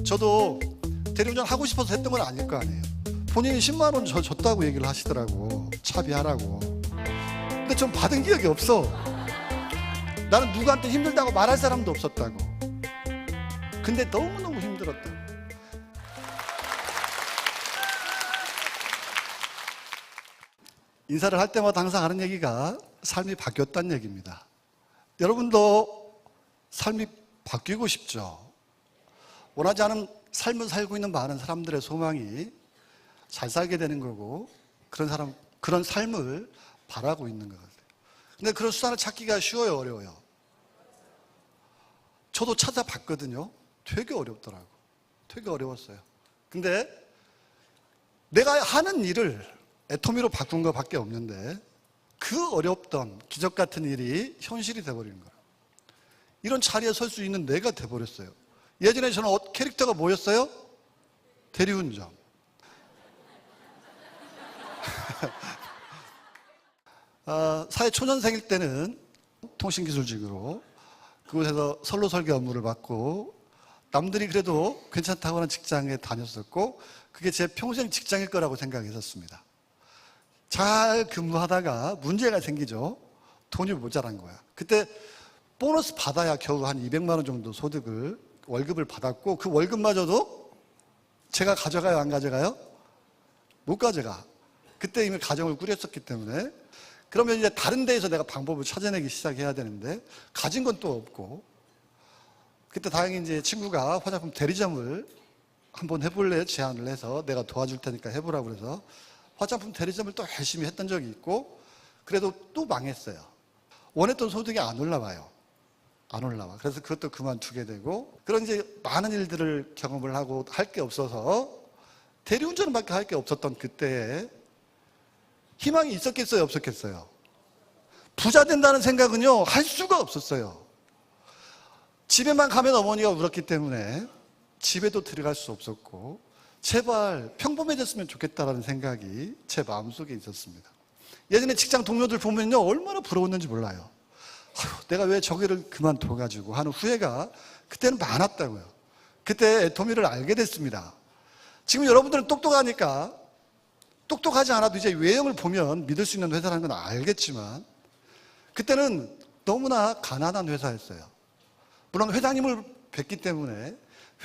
저도 대리운전 하고 싶어서 했던 건 아닐 거 아니에요. 본인이 10만 원 줬다고 얘기를 하시더라고. 차비하라고. 근데 전 받은 기억이 없어. 나는 누구한테 힘들다고 말할 사람도 없었다고. 근데 너무너무 힘들었다고. 인사를 할 때마다 항상 하는 얘기가 삶이 바뀌었다는 얘기입니다. 여러분도 삶이 바뀌고 싶죠? 원하지 않은 삶을 살고 있는 많은 사람들의 소망이 잘 살게 되는 거고, 그런 삶을 바라고 있는 것 같아요. 근데 그런 수단을 찾기가 쉬워요, 어려워요? 저도 찾아봤거든요. 되게 어렵더라고. 되게 어려웠어요. 근데 내가 하는 일을 애터미로 바꾼 것밖에 없는데 그 어렵던 기적 같은 일이 현실이 돼버리는 거예요. 이런 자리에 설 수 있는 내가 돼버렸어요. 예전에 저는 캐릭터가 뭐였어요? 대리운전. 사회 초년생일 때는 통신기술직으로 그곳에서 선로 설계 업무를 맡고, 남들이 그래도 괜찮다고 하는 직장에 다녔었고, 그게 제 평생 직장일 거라고 생각했었습니다. 잘 근무하다가 문제가 생기죠. 돈이 모자란 거야. 그때 보너스 받아야 겨우 한 200만 원 정도 월급을 받았고, 그 월급마저도 제가 가져가요, 안 가져가요? 못 가져가. 그때 이미 가정을 꾸렸었기 때문에. 그러면 이제 다른 데에서 내가 방법을 찾아내기 시작해야 되는데 가진 건 또 없고, 그때 다행히 이제 친구가 화장품 대리점을 한번 해볼래 제안을 해서 내가 도와줄 테니까 해보라고 그래서 화장품 대리점을 또 열심히 했던 적이 있고, 그래도 또 망했어요. 원했던 소득이 안 올라와요. 안 올라와. 그래서 그것도 그만두게 되고, 그런 이제 많은 일들을 경험을 하고 할 게 없어서 대리운전밖에 할 게 없었던 그때에 희망이 있었겠어요, 없었겠어요? 부자 된다는 생각은요, 할 수가 없었어요. 집에만 가면 어머니가 울었기 때문에 집에도 들어갈 수 없었고, 제발 평범해졌으면 좋겠다라는 생각이 제 마음속에 있었습니다. 예전에 직장 동료들 보면요, 얼마나 부러웠는지 몰라요. 아휴, 내가 왜 저기를 그만둬가지고 하는 후회가 그때는 많았다고요. 그때 애터미를 알게 됐습니다. 지금 여러분들은 똑똑하니까, 똑똑하지 않아도 이제 외형을 보면 믿을 수 있는 회사라는 건 알겠지만, 그때는 너무나 가난한 회사였어요. 물론 회장님을 뵙기 때문에,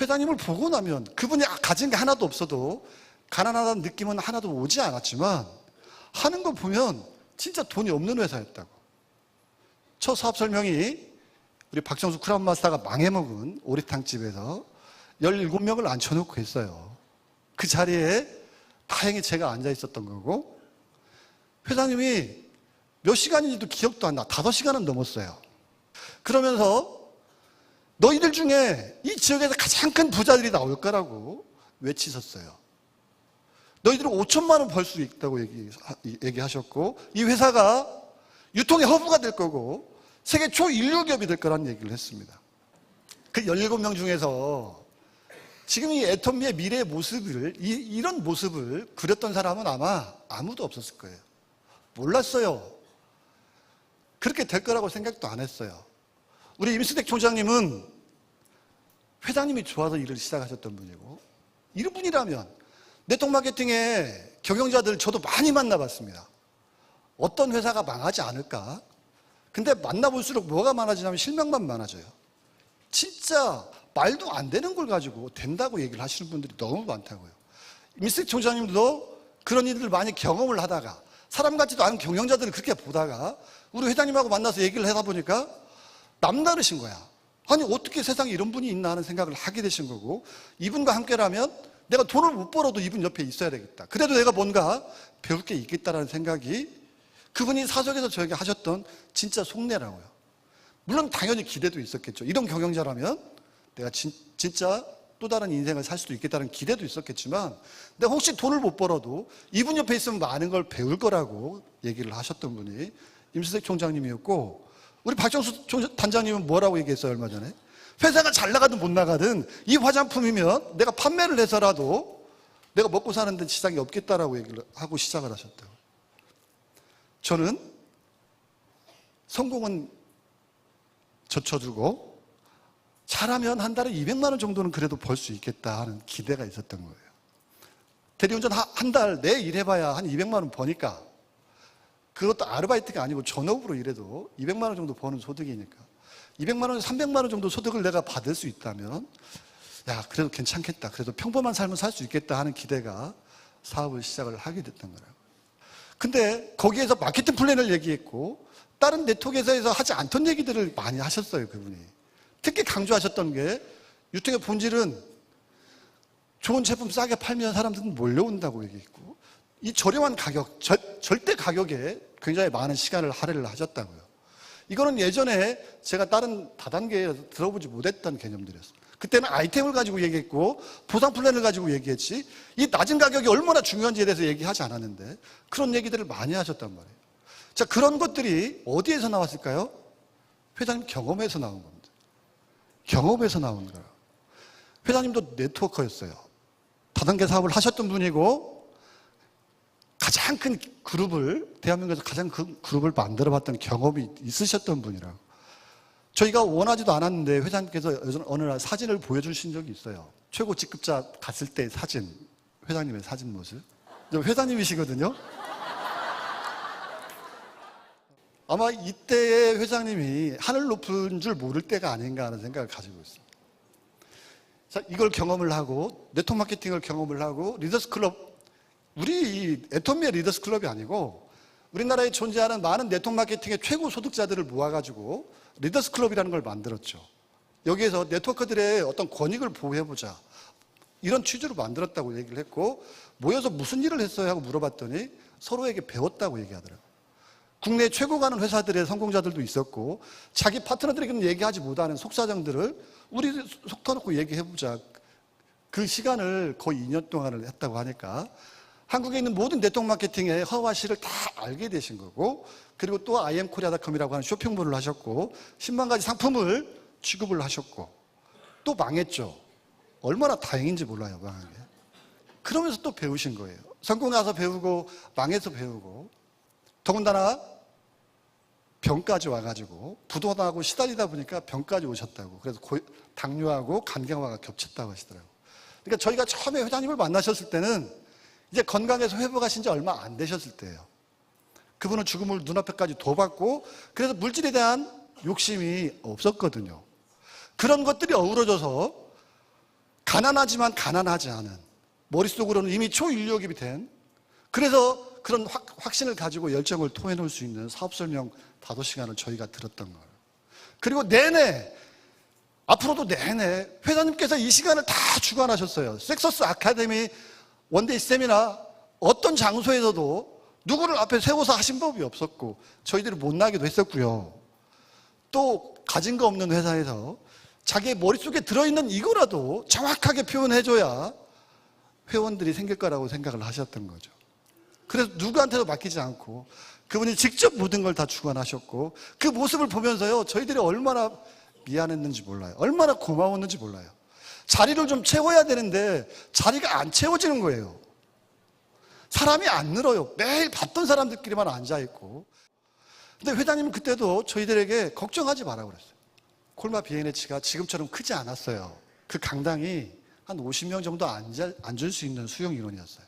회장님을 보고 나면 그분이 가진 게 하나도 없어도 가난하다는 느낌은 하나도 오지 않았지만, 하는 거 보면 진짜 돈이 없는 회사였다고. 첫 사업 설명이 우리 박정수 크라운마스터가 망해먹은 오리탕집에서 17명을 앉혀놓고 했어요. 그 자리에 다행히 제가 앉아 있었던 거고, 회장님이 몇 시간인지도 기억도 안 나. 5시간은 넘었어요. 그러면서 너희들 중에 이 지역에서 가장 큰 부자들이 나올 거라고 외치셨어요. 너희들은 5천만 원 벌 수 있다고 얘기하셨고, 이 회사가 유통의 허브가 될 거고 세계 초인류 기업이 될 거라는 얘기를 했습니다. 그 17명 중에서 지금 이 애터미의 미래의 모습을, 이런 모습을 그렸던 사람은 아마 아무도 없었을 거예요. 몰랐어요. 그렇게 될 거라고 생각도 안 했어요. 우리 임수택 총장님은 회장님이 좋아서 일을 시작하셨던 분이고, 이런 분이라면 네트워크 마케팅의 경영자들 저도 많이 만나봤습니다. 어떤 회사가 망하지 않을까? 근데 만나볼수록 뭐가 많아지냐면 실망만 많아져요. 진짜 말도 안 되는 걸 가지고 된다고 얘기를 하시는 분들이 너무 많다고요. 임수택 총장님도 그런 일들을 많이 경험을 하다가, 사람 같지도 않은 경영자들을 그렇게 보다가 우리 회장님하고 만나서 얘기를 하다 보니까 남다르신 거야. 아니, 어떻게 세상에 이런 분이 있나 하는 생각을 하게 되신 거고, 이분과 함께라면 내가 돈을 못 벌어도 이분 옆에 있어야 되겠다. 그래도 내가 뭔가 배울 게 있겠다라는 생각이, 그분이 사석에서 저에게 하셨던 진짜 속내라고요. 물론 당연히 기대도 있었겠죠. 이런 경영자라면 내가 진짜 또 다른 인생을 살 수도 있겠다는 기대도 있었겠지만, 내가 혹시 돈을 못 벌어도 이분 옆에 있으면 많은 걸 배울 거라고 얘기를 하셨던 분이 임수택 총장님이었고, 우리 박정수 단장님은 뭐라고 얘기했어요, 얼마 전에? 회사가 잘 나가든 못 나가든 이 화장품이면 내가 판매를 해서라도 내가 먹고 사는데 지장이 없겠다라고 얘기를 하고 시작을 하셨다고. 저는 성공은 젖혀두고 잘하면 한 달에 200만 원 정도는 그래도 벌 수 있겠다 하는 기대가 있었던 거예요. 대리운전 한 달 내 일해봐야 한 200만 원 버니까, 그것도 아르바이트가 아니고 전업으로 일해도 200만 원 정도 버는 소득이니까 200만 원, 300만 원 정도 소득을 내가 받을 수 있다면 야, 그래도 괜찮겠다. 그래도 평범한 삶을 살 수 있겠다 하는 기대가 사업을 시작을 하게 됐던 거라고. 근데 거기에서 마케팅 플랜을 얘기했고 다른 네트워크에서 하지 않던 얘기들을 많이 하셨어요, 그분이. 특히 강조하셨던 게 유통의 본질은 좋은 제품 싸게 팔면 사람들은 몰려온다고 얘기했고, 이 저렴한 가격, 절대 가격에 굉장히 많은 시간을 할애를 하셨다고요. 이거는 예전에 제가 다른 다단계에서 들어보지 못했던 개념들이었어요. 그때는 아이템을 가지고 얘기했고 보상 플랜을 가지고 얘기했지, 이 낮은 가격이 얼마나 중요한지에 대해서 얘기하지 않았는데 그런 얘기들을 많이 하셨단 말이에요. 자, 그런 것들이 어디에서 나왔을까요? 회장님 경험에서 나온 겁니다. 경험에서 나온 거예요. 회장님도 네트워커였어요. 다단계 사업을 하셨던 분이고 가장 큰 그룹을, 대한민국에서 가장 큰 그룹을 만들어봤던 경험이 있으셨던 분이라고. 저희가 원하지도 않았는데 회장님께서 어느 날 사진을 보여주신 적이 있어요. 최고 직급자 갔을 때 사진, 회장님의 사진 모습. 회장님이시거든요. 아마 이때의 회장님이 하늘 높은 줄 모를 때가 아닌가 하는 생각을 가지고 있습니다. 자, 이걸 경험을 하고 네트워크 마케팅을 경험을 하고 리더스 클럽, 우리 애터미의 리더스 클럽이 아니고 우리나라에 존재하는 많은 네트워크 마케팅의 최고 소득자들을 모아가지고 리더스 클럽이라는 걸 만들었죠. 여기에서 네트워크들의 어떤 권익을 보호해보자, 이런 취지로 만들었다고 얘기를 했고, 모여서 무슨 일을 했어요 하고 물어봤더니 서로에게 배웠다고 얘기하더라고요. 국내 최고 가는 회사들의 성공자들도 있었고 자기 파트너들에게는 얘기하지 못하는 속사정들을 우리 속 터놓고 얘기해보자, 그 시간을 거의 2년 동안을 했다고 하니까 한국에 있는 모든 네트워크 마케팅의 허와 실을 다 알게 되신 거고, 그리고 또 IM코리아닷컴이라고 하는 쇼핑몰을 하셨고 10만 가지 상품을 취급을 하셨고 또 망했죠. 얼마나 다행인지 몰라요, 망한 게. 그러면서 또 배우신 거예요. 성공해서 배우고 망해서 배우고, 더군다나 병까지 와가지고 부도나고 시달리다 보니까 병까지 오셨다고. 그래서 당뇨하고 간경화가 겹쳤다고 하시더라고요. 그러니까 저희가 처음에 회장님을 만나셨을 때는 이제 건강에서 회복하신 지 얼마 안 되셨을 때예요. 그분은 죽음을 눈앞에까지 둬봤고, 그래서 물질에 대한 욕심이 없었거든요. 그런 것들이 어우러져서 가난하지만 가난하지 않은, 머릿속으로는 이미 초인력이 된, 그래서 그런 확신을 가지고 열정을 토해놓을 수 있는 사업 설명 5시간을 저희가 들었던 거예요. 그리고 내내, 앞으로도 내내 회장님께서 이 시간을 다 주관하셨어요. 섹서스 아카데미 원데이 세미나 어떤 장소에서도 누구를 앞에 세워서 하신 법이 없었고 저희들이 못 나기도 했었고요. 또 가진 거 없는 회사에서 자기의 머릿속에 들어있는 이거라도 정확하게 표현해줘야 회원들이 생길 거라고 생각을 하셨던 거죠. 그래서 누구한테도 맡기지 않고 그분이 직접 모든 걸 다 주관하셨고, 그 모습을 보면서요 저희들이 얼마나 미안했는지 몰라요. 얼마나 고마웠는지 몰라요. 자리를 좀 채워야 되는데 자리가 안 채워지는 거예요. 사람이 안 늘어요. 매일 봤던 사람들끼리만 앉아있고. 근데 회장님은 그때도 저희들에게 걱정하지 말라고 그랬어요. 콜마 비엔에치가 지금처럼 크지 않았어요. 그 강당이 한 50명 정도 앉을 수 있는 수용 인원이었어요.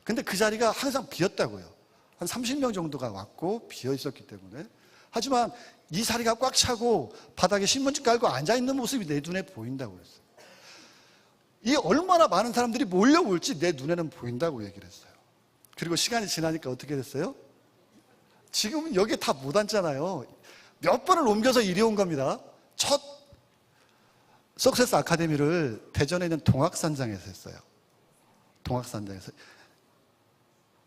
근데 그 자리가 항상 비었다고요. 한 30명 정도가 왔고 비어 있었기 때문에. 하지만 이 자리가 꽉 차고 바닥에 신문지 깔고 앉아있는 모습이 내 눈에 보인다고 그랬어요. 이 얼마나 많은 사람들이 몰려올지 내 눈에는 보인다고 얘기를 했어요. 그리고 시간이 지나니까 어떻게 됐어요? 지금 여기에 다 못 앉잖아요. 몇 번을 옮겨서 이리 온 겁니다. 첫 석세스 아카데미를 대전에 있는 동학산장에서 했어요. 동학산장에서.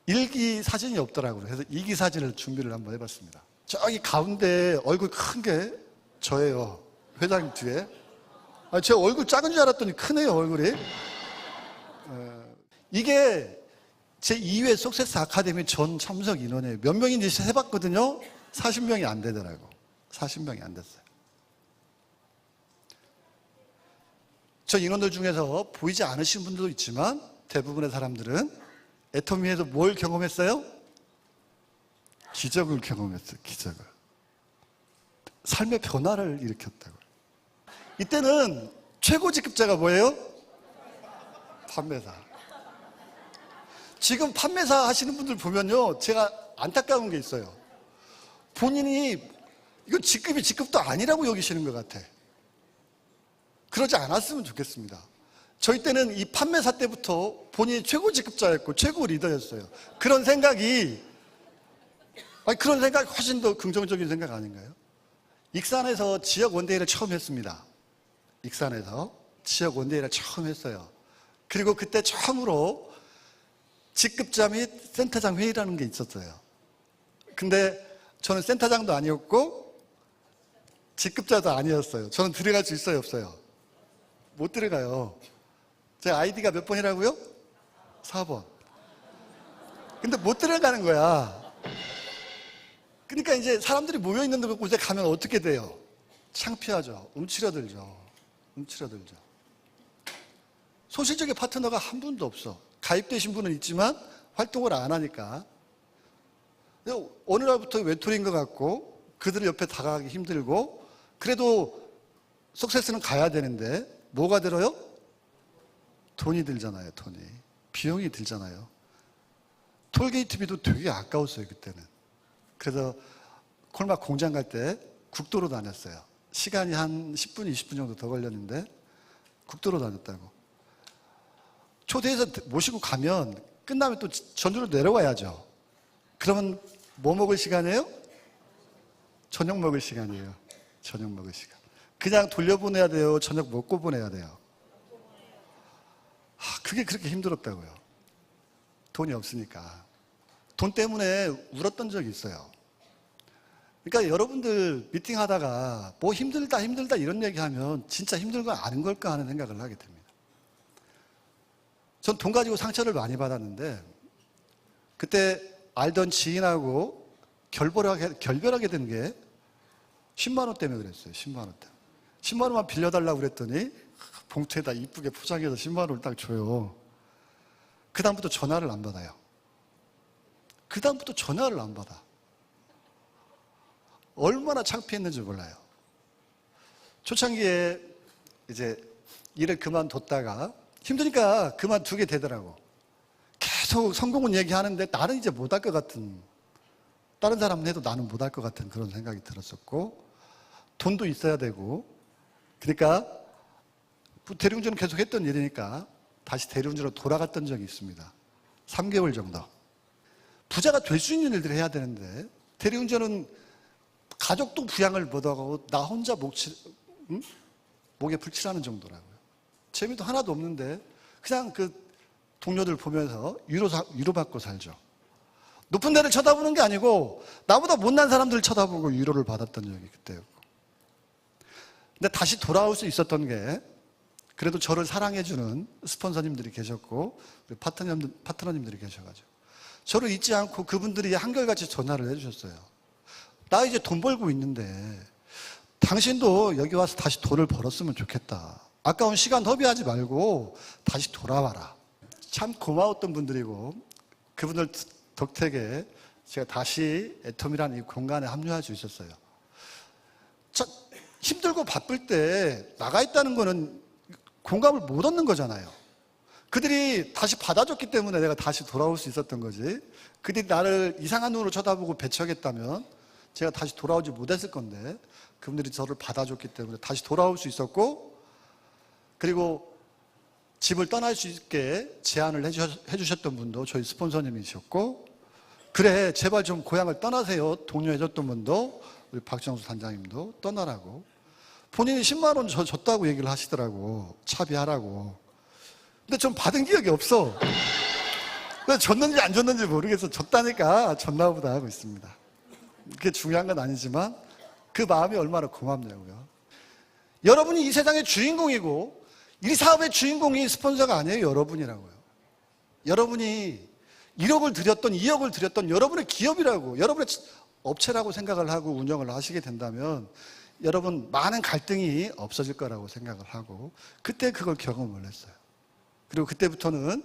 1기 사진이 없더라고요. 그래서 2기 사진을 준비를 한번 해봤습니다. 저기 가운데 얼굴 큰 게 저예요. 회장님 뒤에. 제 얼굴 작은 줄 알았더니 크네요, 얼굴이. 이게 제 2회 석세스 아카데미 전 참석 인원이에요. 몇 명인지 해봤거든요. 40명이 안 되더라고. 40명이 안 됐어요. 저 인원들 중에서 보이지 않으신 분들도 있지만 대부분의 사람들은 애터미에서 뭘 경험했어요? 기적을 경험했어요. 기적을. 삶의 변화를 일으켰다고요. 이때는 최고 직급자가 뭐예요? 판매사. 지금 판매사 하시는 분들 보면요, 제가 안타까운 게 있어요. 본인이 이거 직급이 직급도 아니라고 여기시는 것 같아. 그러지 않았으면 좋겠습니다. 저희 때는 이 판매사 때부터 본인이 최고 직급자였고 최고 리더였어요. 그런 생각이 훨씬 더 긍정적인 생각 아닌가요? 익산에서 지역 원대회를 처음 했습니다. 익산에서 지역 원대회를 처음 했어요. 그리고 그때 처음으로 직급자 및 센터장 회의라는 게 있었어요. 근데 저는 센터장도 아니었고 직급자도 아니었어요. 저는 들어갈 수 있어요, 없어요? 못 들어가요. 제 아이디가 몇 번이라고요? 4번. 근데 못 들어가는 거야. 그러니까 이제 사람들이 모여있는 곳에 가면 어떻게 돼요? 창피하죠. 움츠러들죠. 소실적인 파트너가 한 분도 없어. 가입되신 분은 있지만 활동을 안 하니까. 어느 날부터 외톨이인 것 같고 그들 옆에 다가가기 힘들고, 그래도 석세스는 가야 되는데 뭐가 들어요? 돈이 들잖아요. 돈이. 비용이 들잖아요. 톨게이트비도 되게 아까웠어요, 그때는. 그래서 콜막 공장 갈 때 국도로 다녔어요. 시간이 한 10분, 20분 정도 더 걸렸는데 국도로 다녔다고. 초대해서 모시고 가면 끝나면 또 전주로 내려와야죠. 그러면 뭐 먹을 시간이에요? 저녁 먹을 시간이에요. 저녁 먹을 시간. 그냥 돌려보내야 돼요? 저녁 먹고 보내야 돼요? 그게 그렇게 힘들었다고요. 돈이 없으니까. 돈 때문에 울었던 적이 있어요. 그러니까 여러분들 미팅하다가 뭐 힘들다 이런 얘기하면 진짜 힘든 건 아닌 걸까 하는 생각을 하게 됩니다. 전 돈 가지고 상처를 많이 받았는데 그때 알던 지인하고 결별하게 된 게 10만 원 때문에 그랬어요. 10만 원 때문에. 10만 원만 빌려달라고 그랬더니 봉투에다 이쁘게 포장해서 10만 원을 딱 줘요. 그 다음부터 전화를 안 받아요. 얼마나 창피했는지 몰라요. 초창기에 이제 일을 그만뒀다가 힘드니까 그만두게 되더라고. 계속 성공은 얘기하는데 나는 이제 못할 것 같은, 다른 사람은 해도 나는 못할 것 같은 그런 생각이 들었었고, 돈도 있어야 되고, 그러니까 대리운전을 계속 했던 일이니까 다시 대리운전으로 돌아갔던 적이 있습니다. 3개월 정도. 부자가 될 수 있는 일들을 해야 되는데 대리운전은 가족도 부양을 못하고 나 혼자 목에 불칠하는 정도라고요. 재미도 하나도 없는데 그냥 그 동료들 보면서 위로받고 살죠. 높은 데를 쳐다보는 게 아니고 나보다 못난 사람들을 쳐다보고 위로를 받았던 적이 그때였고. 근데 다시 돌아올 수 있었던 게 그래도 저를 사랑해주는 스폰서님들이 계셨고 파트너님들이 계셔가지고 저를 잊지 않고 그분들이 한결같이 전화를 해주셨어요. 나 이제 돈 벌고 있는데 당신도 여기 와서 다시 돈을 벌었으면 좋겠다. 아까운 시간 허비하지 말고 다시 돌아와라. 참 고마웠던 분들이고 그분들 덕택에 제가 다시 애톰이라는 이 공간에 합류할 수 있었어요. 힘들고 바쁠 때 나가 있다는 거는 공감을 못 얻는 거잖아요. 그들이 다시 받아줬기 때문에 내가 다시 돌아올 수 있었던 거지. 그들이 나를 이상한 눈으로 쳐다보고 배척했다면 제가 다시 돌아오지 못했을 건데 그분들이 저를 받아줬기 때문에 다시 돌아올 수 있었고, 그리고 집을 떠날 수 있게 제안을 해주셨던 분도 저희 스폰서님이셨고, 그래 제발 좀 고향을 떠나세요 독려해줬던 분도 우리 박정수 단장님도 떠나라고. 본인이 10만 원 줬다고 얘기를 하시더라고. 차비하라고. 근데 전 받은 기억이 없어. 왜 줬는지 안 줬는지 모르겠어. 줬다니까 줬나 보다 하고 있습니다. 그게 중요한 건 아니지만 그 마음이 얼마나 고맙냐고요. 여러분이 이 세상의 주인공이고 이 사업의 주인공이 스폰서가 아니에요. 여러분이라고요. 여러분이 1억을 들였던 2억을 들였던 여러분의 기업이라고, 여러분의 업체라고 생각을 하고 운영을 하시게 된다면 여러분 많은 갈등이 없어질 거라고 생각을 하고 그때 그걸 경험을 했어요. 그리고 그때부터는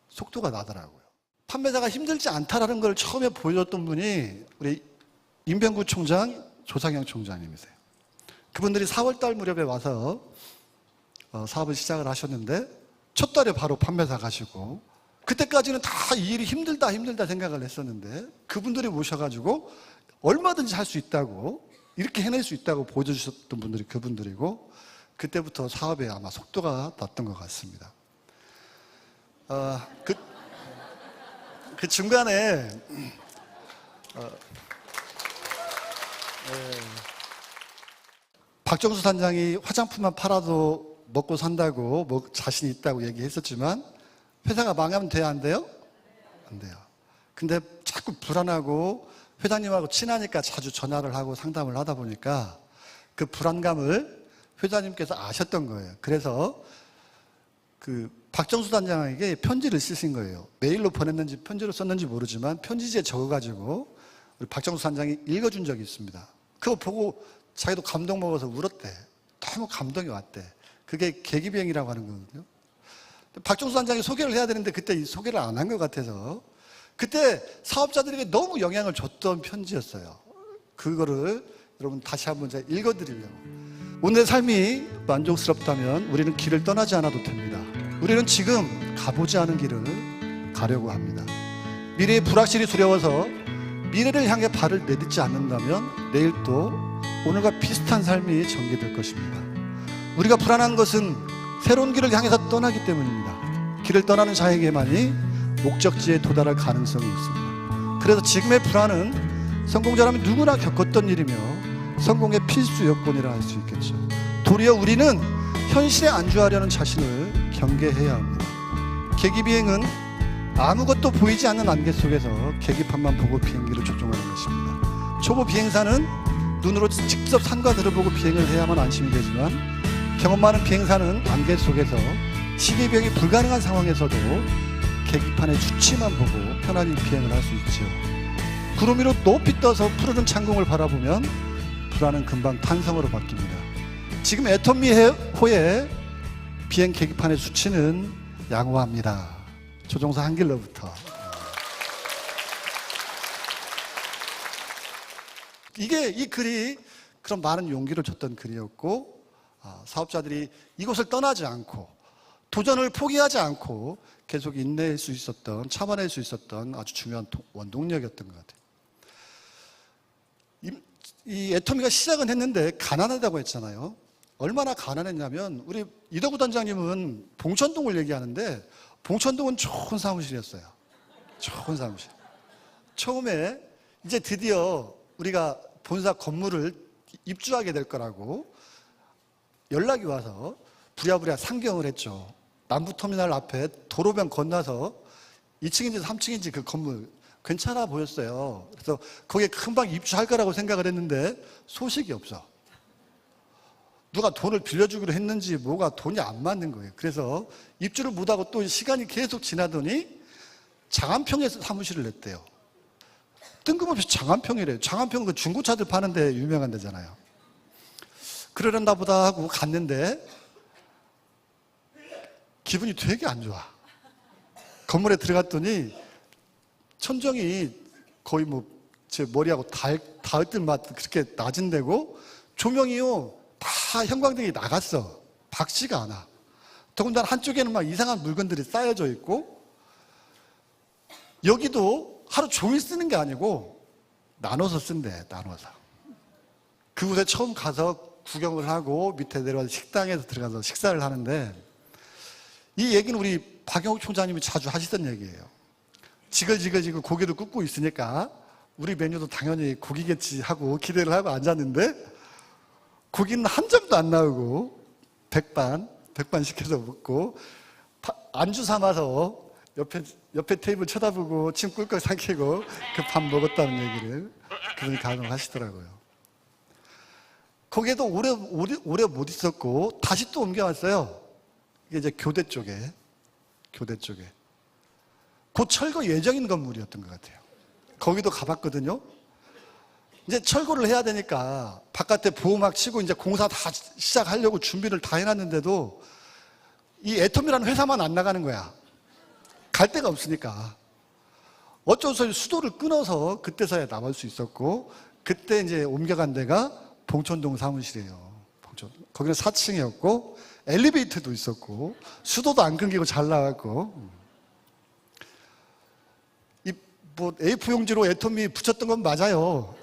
속도가 나더라고요. 판매자가 힘들지 않다라는 걸 처음에 보여줬던 분이 우리 임병구 총장, 조상영 총장님이세요. 그분들이 4월달 무렵에 와서 사업을 시작을 하셨는데 첫 달에 바로 판매사 가시고, 그때까지는 다 이 일이 힘들다 생각을 했었는데 그분들이 모셔가지고 얼마든지 할 수 있다고, 이렇게 해낼 수 있다고 보여주셨던 분들이 그분들이고, 그때부터 사업에 아마 속도가 났던 것 같습니다. 그 중간에 박정수 단장이 화장품만 팔아도 먹고 산다고 뭐 자신이 있다고 얘기했었지만, 회사가 망하면 돼요, 안 돼요? 안 돼요. 근데 자꾸 불안하고 회장님하고 친하니까 자주 전화를 하고 상담을 하다 보니까 그 불안감을 회장님께서 아셨던 거예요. 그래서 그 박정수 단장에게 편지를 쓰신 거예요. 메일로 보냈는지 편지로 썼는지 모르지만 편지지에 적어가지고 우리 박정수 단장이 읽어준 적이 있습니다. 그거 보고 자기도 감동 먹어서 울었대. 너무 감동이 왔대. 그게 계기비행이라고 하는 거거든요. 박정수 단장이 소개를 해야 되는데 그때 이 소개를 안 한 것 같아서, 그때 사업자들에게 너무 영향을 줬던 편지였어요. 그거를 여러분 다시 한번 제가 읽어드리려고. 오늘의 삶이 만족스럽다면 우리는 길을 떠나지 않아도 됩니다. 우리는 지금 가보지 않은 길을 가려고 합니다. 미래의 불확실이 두려워서 미래를 향해 발을 내딛지 않는다면 내일 또 오늘과 비슷한 삶이 전개될 것입니다. 우리가 불안한 것은 새로운 길을 향해서 떠나기 때문입니다. 길을 떠나는 자에게만이 목적지에 도달할 가능성이 있습니다. 그래서 지금의 불안은 성공자라면 누구나 겪었던 일이며 성공의 필수 요건이라 할 수 있겠죠. 도리어 우리는 현실에 안주하려는 자신을 경계해야 합니다. 계기비행은 아무것도 보이지 않는 안개 속에서 계기판만 보고 비행기를 조종하는 것입니다. 초보 비행사는 눈으로 직접 산과 들을 보고 비행을 해야만 안심이 되지만, 경험 많은 비행사는 안개 속에서 시계 비행이 불가능한 상황에서도 계기판의 수치만 보고 편안히 비행을 할 수 있죠. 구름 위로 높이 떠서 푸르른 창공을 바라보면 불안은 금방 탄성으로 바뀝니다. 지금 애터미호의 비행 계기판의 수치는 양호합니다. 조종사 한길로부터. 이 글이 그런 많은 용기를 줬던 글이었고, 사업자들이 이곳을 떠나지 않고 도전을 포기하지 않고 계속 인내할 수 있었던, 참아낼 수 있었던 아주 중요한 원동력이었던 것 같아요. 이 애터미가 시작은 했는데 가난하다고 했잖아요. 얼마나 가난했냐면, 우리 이덕우 단장님은 봉천동을 얘기하는데 봉천동은 좋은 사무실이었어요. 좋은 사무실. 처음에 이제 드디어 우리가 본사 건물을 입주하게 될 거라고 연락이 와서 부랴부랴 상경을 했죠. 남부터미널 앞에 도로변 건너서 2층인지 3층인지 그 건물 괜찮아 보였어요. 그래서 거기에 금방 입주할 거라고 생각을 했는데 소식이 없어. 누가 돈을 빌려주기로 했는지 뭐가 돈이 안 맞는 거예요. 그래서 입주를 못하고 또 시간이 계속 지나더니 장안평에서 사무실을 냈대요. 뜬금없이 장안평이래요. 장안평은 그 중고차들 파는 데 유명한 데잖아요. 그러려나 보다 하고 갔는데 기분이 되게 안 좋아. 건물에 들어갔더니 천정이 거의 뭐 제 머리하고 닿을 듯만 그렇게 낮은 데고, 조명이요 다 형광등이 나갔어. 밝지가 않아. 더군다나 한쪽에는 막 이상한 물건들이 쌓여져 있고, 여기도 하루 종일 쓰는 게 아니고 나눠서 쓴대. 나눠서. 그곳에 처음 가서 구경을 하고 밑에 내려와서 식당에서 들어가서 식사를 하는데, 이 얘기는 우리 박영욱 총장님이 자주 하시던 얘기예요. 지글지글 고개를 굽고 있으니까 우리 메뉴도 당연히 고기겠지 하고 기대를 하고 앉았는데, 고기는 한 점도 안 나오고 백반 시켜서 먹고, 안주 삼아서 옆에 테이블 쳐다보고 침 꿀꺽 삼키고 그 밥 먹었다는 얘기를 그분이 가능하시더라고요. 거기에도 오래 못 있었고 다시 또 옮겨왔어요. 이게 이제 교대 쪽에 곧 철거 예정인 건물이었던 것 같아요. 거기도 가봤거든요. 이제 철거를 해야 되니까 바깥에 보호막 치고 이제 공사 다 시작하려고 준비를 다 해놨는데도 이 애터미라는 회사만 안 나가는 거야. 갈 데가 없으니까. 어쩔 수 없이 수도를 끊어서 그때서야 나갈 수 있었고, 그때 이제 옮겨간 데가 봉천동 사무실이에요. 임색촌. 거기는 4층이었고 엘리베이터도 있었고 수도도 안 끊기고 잘 나왔고, 이 뭐 A4 용지로 애터미 붙였던 건 맞아요.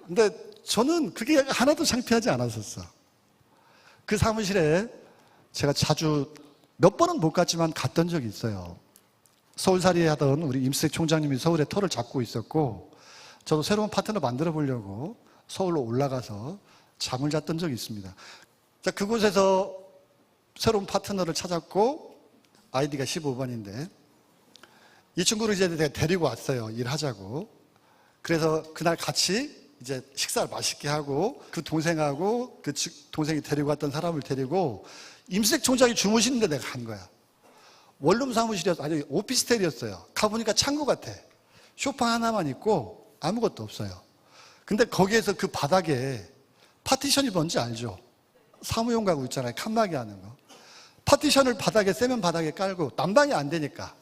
근데 저는 그게 하나도 창피하지 않았었어. 그 사무실에 제가 자주 몇 번은 못 갔지만 갔던 적이 있어요. 서울살이 하던 우리 임수색 총장님이 서울에 터를 잡고 있었고, 저도 새로운 파트너 만들어 보려고 서울로 올라가서 잠을 잤던 적이 있습니다. 자, 그곳에서 새로운 파트너를 찾았고, 아이디가 15번인데 이 친구를 이제 내가 데리고 왔어요. 일하자고. 그래서 그날 같이 이제 식사를 맛있게 하고, 그 동생하고 그 동생이 데리고 왔던 사람을 데리고 임수색 총장이 주무시는데 내가 간 거야. 원룸 사무실이었어. 아니, 오피스텔이었어요. 가보니까 창고 같아. 소파 하나만 있고 아무것도 없어요. 근데 거기에서 그 바닥에 파티션이 뭔지 알죠? 사무용 가구 있잖아요. 칸막이 하는 거. 파티션을 바닥에, 세면 바닥에 깔고, 난방이 안 되니까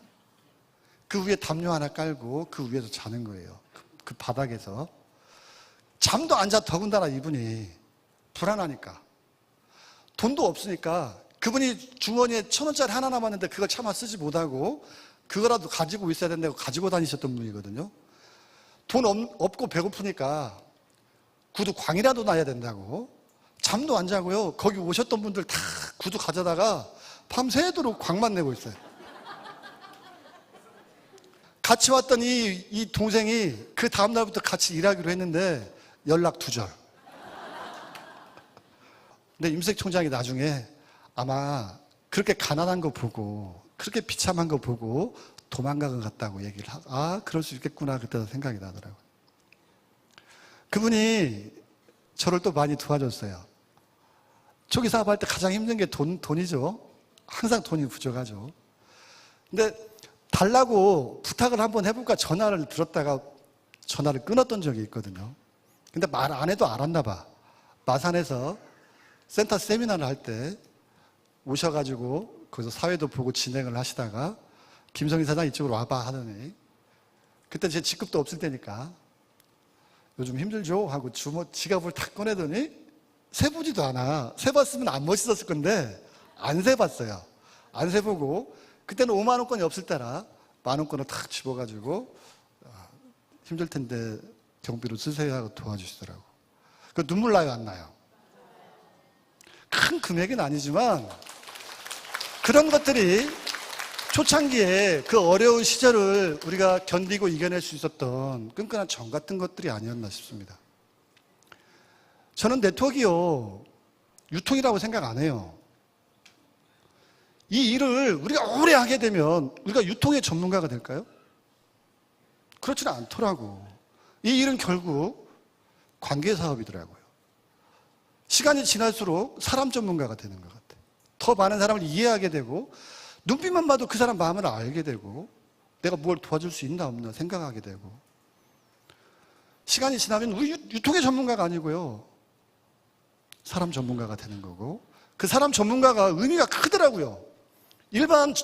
그 위에 담요 하나 깔고 그 위에서 자는 거예요. 그 바닥에서. 잠도 안 자. 더군다나 이분이 불안하니까. 돈도 없으니까 그분이 주머니에 1,000원짜리 하나 남았는데 그걸 차마 쓰지 못하고 그거라도 가지고 있어야 된다고 가지고 다니셨던 분이거든요. 돈 없고 배고프니까 구두 광이라도 놔야 된다고. 잠도 안 자고요. 거기 오셨던 분들 다 구두 가져다가 밤새도록 광만 내고 있어요. 같이 왔던 이 동생이 그 다음날부터 같이 일하기로 했는데 연락 두절. 근데 임수색 총장이 나중에 아마 그렇게 가난한 거 보고, 그렇게 비참한 거 보고 도망간 것 같다고 얘기를 하고, 아, 그럴 수 있겠구나 그때 생각이 나더라고요. 그분이 저를 또 많이 도와줬어요. 초기 사업할 때 가장 힘든 게 돈이죠. 항상 돈이 부족하죠. 근데 달라고 부탁을 한번 해볼까 전화를 들었다가 전화를 끊었던 적이 있거든요. 근데 말 안 해도 알았나 봐. 마산에서 센터 세미나를 할 때 오셔가지고 거기서 사회도 보고 진행을 하시다가 김성희 사장 이쪽으로 와봐 하더니, 그때 제 직급도 없을 때니까 요즘 힘들죠 하고 지갑을 탁 꺼내더니 세보지도 않아. 세봤으면 안 멋있었을 건데 안 세봤어요. 안 세보고, 그때는 5만 원권이 없을 때라 만 원권을 탁 집어가지고 힘들 텐데 경비로 쓰세요 하고 도와주시더라고. 그 눈물 나요, 안 나요? 큰 금액은 아니지만 그런 것들이 초창기에 그 어려운 시절을 우리가 견디고 이겨낼 수 있었던 끈끈한 정 같은 것들이 아니었나 싶습니다. 저는 네트워크요, 유통이라고 생각 안 해요. 이 일을 우리가 오래 하게 되면 우리가 유통의 전문가가 될까요? 그렇지는 않더라고. 이 일은 결국 관계사업이더라고요. 시간이 지날수록 사람 전문가가 되는 것 같아요. 더 많은 사람을 이해하게 되고, 눈빛만 봐도 그 사람 마음을 알게 되고, 내가 뭘 도와줄 수 있나 없나 생각하게 되고. 시간이 지나면 우리 유통의 전문가가 아니고요, 사람 전문가가 되는 거고, 그 사람 전문가가 의미가 크더라고요. 일반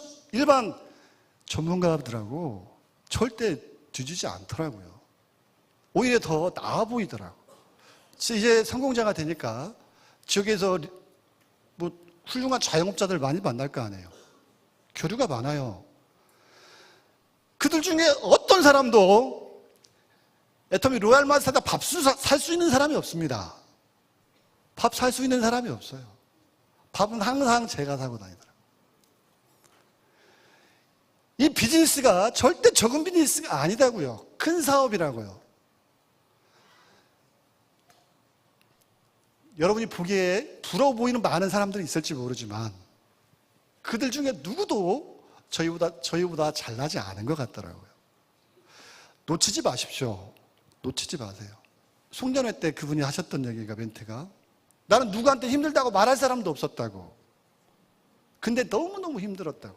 전문가들하고 절대 뒤지지 않더라고요. 오히려 더 나아 보이더라고요. 이제 성공자가 되니까 지역에서 뭐 훌륭한 자영업자들 많이 만날 거 아니에요. 교류가 많아요. 그들 중에 어떤 사람도 애터미 로얄 마스터다 밥 살 수 있는 사람이 없습니다. 밥 살 수 있는 사람이 없어요. 밥은 항상 제가 사고 다니더라고요. 이 비즈니스가 절대 적은 비즈니스가 아니다고요. 큰 사업이라고요. 여러분이 보기에 부러워 보이는 많은 사람들이 있을지 모르지만 그들 중에 누구도 저희보다 잘나지 않은 것 같더라고요. 놓치지 마십시오. 놓치지 마세요. 송년회 때 그분이 하셨던 얘기가, 멘트가, 나는 누구한테 힘들다고 말할 사람도 없었다고. 근데 너무너무 힘들었다고.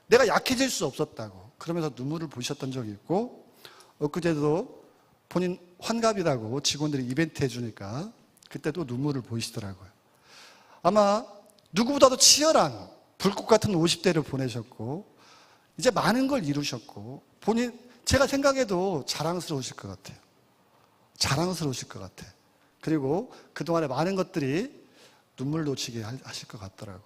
내가 약해질 수 없었다고. 그러면서 눈물을 보이셨던 적이 있고, 엊그제도 본인 환갑이라고 직원들이 이벤트 해주니까 그때도 눈물을 보이시더라고요. 아마 누구보다도 치열한 불꽃 같은 50대를 보내셨고, 이제 많은 걸 이루셨고, 제가 생각해도 자랑스러우실 것 같아요. 자랑스러우실 것 같아요. 그리고 그동안에 많은 것들이 눈물 놓치게 하실 것 같더라고.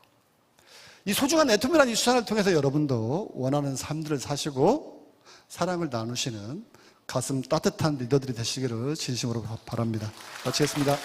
이 소중한 애통이라는 이 수단을 통해서 여러분도 원하는 삶들을 사시고 사랑을 나누시는 가슴 따뜻한 리더들이 되시기를 진심으로 바랍니다. 마치겠습니다.